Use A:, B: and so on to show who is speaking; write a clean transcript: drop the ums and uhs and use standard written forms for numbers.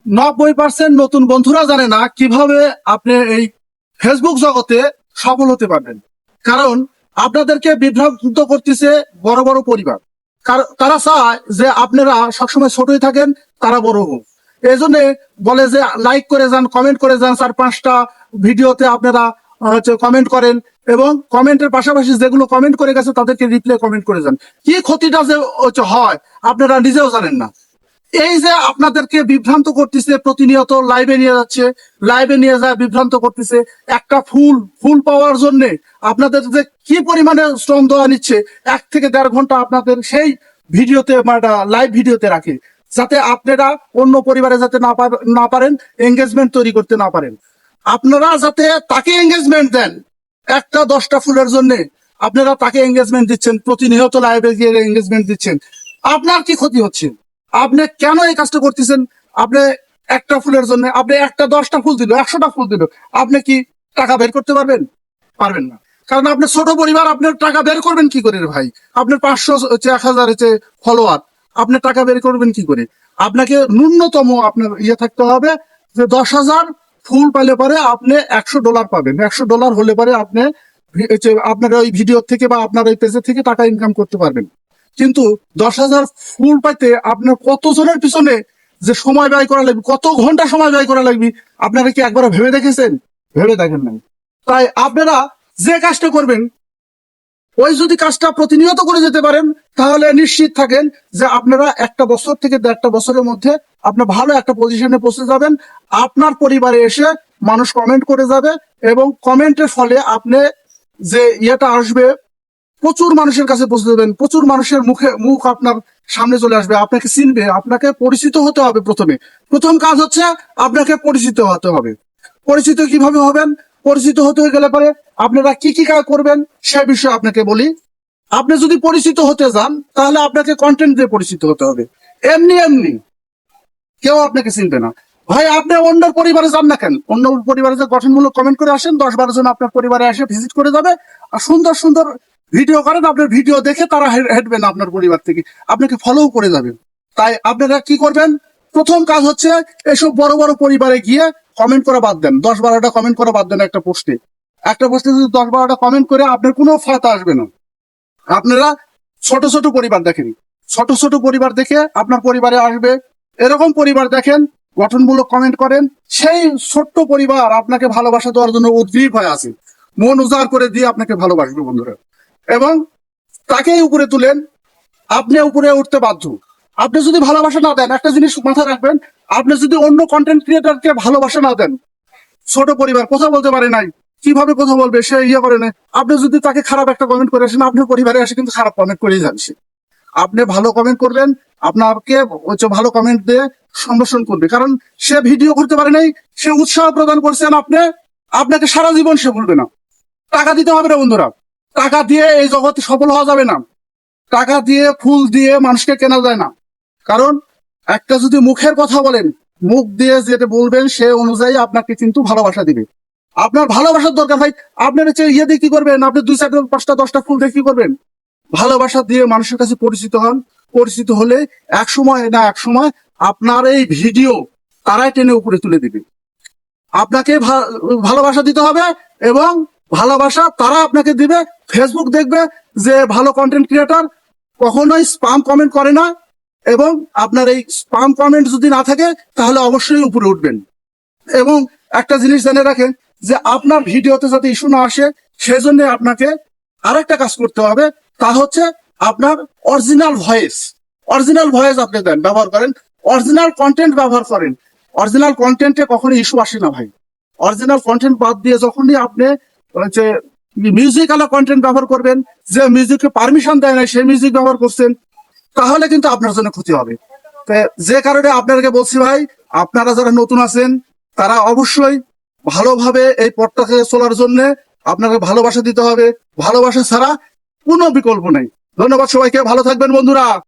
A: 90% নতুন বন্ধুরা জানে না কিভাবে আপনি এই ফেসবুক জগতে সফল হতে পারবেন। কারণ আপনাদেরকে বিভ্রান্ত করতেছে বড় বড় পরিবার। তারা চায় যে আপনারা সবসময় ছোটই থাকেন, তারা বড় হোক। এই জন্য বলে যে লাইক করে যান, কমেন্ট করে যান, 4-5টা ভিডিওতে আপনারা কমেন্ট করেন, এবং কমেন্টের পাশাপাশি যেগুলো কমেন্ট করে গেছে তাদেরকে রিপ্লাই কমেন্ট করে যান। কি ক্ষতিটা যে হয় আপনারা নিজেও জানেন না। এই যে আপনাদেরকে বিভ্রান্ত করতেছে, প্রতিনিয়ত লাইভে নিয়ে যাচ্ছে, লাইভে নিয়ে যায় বিভ্রান্ত করতেছে। একটা ফুল পাওয়ার জন্য আপনাদের যে কি পরিমাণে শ্রম দেওয়া নিচ্ছে, 1 থেকে 1.5 ঘন্টা আপনাদের সেই ভিডিওতে, লাইভ ভিডিওতে রাখে, যাতে আপনারা অন্য পরিবারে যাতে না পারেন এঙ্গেজমেন্ট তৈরি করতে না পারেন। আপনারা যাতে তাকে এঙ্গেজমেন্ট দেন, 1টা 10টা ফুলের জন্য আপনারা তাকে এঙ্গেজমেন্ট দিচ্ছেন, প্রতিনিয়ত লাইভে গিয়ে এঙ্গেজমেন্ট দিচ্ছেন। আপনার কি ক্ষতি হচ্ছে? আপনি কেন এই কাজটা করতেছেন? আপনি একটা ফুলের জন্য, আপনি 10টা ফুল দিল, 100টা ফুল দিল, আপনি কি টাকা বের করতে পারবেন? পারবেন না। কারণ আপনার ছোট পরিবার, আপনার টাকা বের করবেন কি করে রে ভাই? আপনার 500 হচ্ছে 1000 হচ্ছে ফলোয়ার, আপনি টাকা বের করবেন কি করে? আপনাকে ন্যূনতম আপনার থাকতে হবে যে 10,000 ফুল পাইলে পরে আপনি $100 পাবেন। $100 হলে পরে আপনি আপনার ওই ভিডিও থেকে বা আপনার ওই পেজের থেকে টাকা ইনকাম করতে পারবেন। কিন্তু 10,000 ফুল পাইতে আপনার কতজনের পিছনে যে সময় ব্যয় করা লাগবে, কত ঘন্টা সময় ব্যয় করা লাগবে, আপনারা কি একবার ভেবে দেখেছেন? ভেবে দেখেন নাই। তাই আপনারা যে কাজটা করবেন, ওই যদি কাজটা প্রতিনিয়ত করে যেতে পারেন, তাহলে নিশ্চিত থাকেন যে আপনারা 1 বছর থেকে 1.5 বছরের মধ্যে আপনার ভালো একটা পজিশনে পৌঁছে যাবেন। আপনার পরিবারে এসে মানুষ কমেন্ট করে যাবে, এবং কমেন্টের ফলে আপনি যে আসবে, প্রচুর মানুষের কাছে পৌঁছে দেবেন, প্রচুর মানুষের মুখ আপনার সামনে চলে আসবে, আপনাকে চিনবে, আপনাকে পরিচিত হতে হবে। প্রথম কাজ হচ্ছে আপনাকে পরিচিত হতে হবে। পরিচিত কিভাবে হবেন? পরিচিত হতে গেলে পরে আপনারা কি কি কাজ করবেন সে বিষয়ে আপনাকে বলি। আপনি যদি পরিচিত হতে যান, তাহলে আপনাকে কন্টেন্ট দিয়ে পরিচিত হতে হবে। এমনি এমনি কেউ আপনাকে চিনবে না। ভাই, আপনি অন্য পরিবারে যান না কেন? অন্য পরিবারে যে গঠনমূলক কমেন্ট করে আসেন, 10-12 জন আপনার পরিবারে এসে ভিজিট করে যাবে, আর সুন্দর সুন্দর ভিডিও করেন। আপনার ভিডিও দেখে তারা হেঁটবেন আপনার পরিবার থেকে, আপনাকে ফলো করে যাবে। তাই আপনারা কি করবেন? প্রথম কাজ হচ্ছে এসব বড় বড় পরিবারে গিয়ে কমেন্ট করা বাদ দেন। 10-12টা কমেন্ট করা বাদ দেন একটা পোস্টে। যদি 10-12টা কমেন্ট করে আপনার কোনো ফায়দা আসবে না। আপনারা ছোট ছোট পরিবার দেখেন, ছোট ছোট পরিবার দেখে আপনার পরিবারে আসবে। এরকম পরিবার দেখেন, গঠনমূলক কমেন্ট করেন, সেই ছোট্ট পরিবার আপনাকে ভালোবাসা দেওয়ার জন্য উদ্গ্রীব হয়ে আছে, মন উজাড় করে দিয়ে আপনাকে ভালোবাসবে বন্ধুরা। এবং তাকেই উপরে তুলেন, আপনি উপরে উঠতে বাধ্য। আপনি যদি ভালোবাসা না দেন, একটা জিনিস মাথায় রাখবেন, আপনি যদি অন্য কন্টেন্ট ক্রিয়েটরকে ভালোবাসা না দেন, ছোট পরিবার কথা বলতে পারে নাই, কিভাবে কথা বলবে, সে করে না, আপনি যদি তাকে খারাপ একটা কমেন্ট করে আসেন, আপনার পরিবারে আসে কিন্তু খারাপ কমেন্ট করেই যাচ্ছে। আপনি ভালো কমেন্ট করবেন, আপনাকে ভালো কমেন্ট দিয়ে সম্ভাষণ করবে, কারণ সে ভিডিও করতে পারে নাই, সে উৎসাহ প্রদান করছেন আপনাকে সারা জীবন সে ভুলবে না। টাকা দিতে হবে না বন্ধুরা, টাকা দিয়ে এই জগতে সফল হওয়া যাবে না। টাকা দিয়ে, ফুল দিয়ে মানুষকে কেনা যায় না। কারণ একটা যদি মুখের কথা বলেন, মুখ দিয়ে যেটা বলবেন সে অনুযায়ী আপনাকে কিন্তু ভালোবাসা দিবে। আপনার ভালোবাসার দরকার ভাই। আপনার হচ্ছে দিয়ে কি করবেন? আপনি 2-4, 5টা 10টা ফুল দিয়ে কি করবেন? ভালোবাসা দিয়ে মানুষের কাছে পরিচিত হন। পরিচিত হলে এক সময় আপনার এই ভিডিও তারাই টেনে উপরে তুলে দিবে। আপনাকে ভালোবাসা দিতে হবে, এবং ভালোবাসা তারা আপনাকে দিবে। ফেসবুক দেখবে যে ভালো কন্টেন্ট ক্রিয়েটর কখনোই স্পাম কমেন্ট করে না, এবং আপনার এই স্পাম কমেন্ট যদি না থাকে তাহলে অবশ্যই উপরে উঠবেন। এবং একটা জিনিস জেনে রাখেন যে আপনার ভিডিওতে যাতে ইস্যু না আসে, সেজন্য আপনাকে আরেকটা কাজ করতে হবে, তা হচ্ছে আপনার অরিজিনাল ভয়েস আপনি দেন, ব্যবহার করেন, অরিজিনাল কন্টেন্ট ব্যবহার করেন। অরিজিনাল কন্টেন্টে কখনো ইস্যু আসে না ভাই। অরিজিনাল কন্টেন্ট বাদ দিয়ে যখনই আপনি হচ্ছে মিউজিক আলা কন্টেন্ট ব্যবহার করবেন, যে মিউজিককে পারমিশন দেয় না সেই মিউজিক ব্যবহার করছেন, তাহলে কিন্তু আপনার জন্য ক্ষতি হবে। যে কারণে আপনাদেরকে বলছি ভাই, আপনারা যারা নতুন আছেন তারা অবশ্যই ভালোভাবে এই পথটাকে চলার জন্য আপনাকে ভালোবাসা দিতে হবে। ভালোবাসা ছাড়া কোনো বিকল্প নেই। ধন্যবাদ সবাইকে, ভালো থাকবেন বন্ধুরা।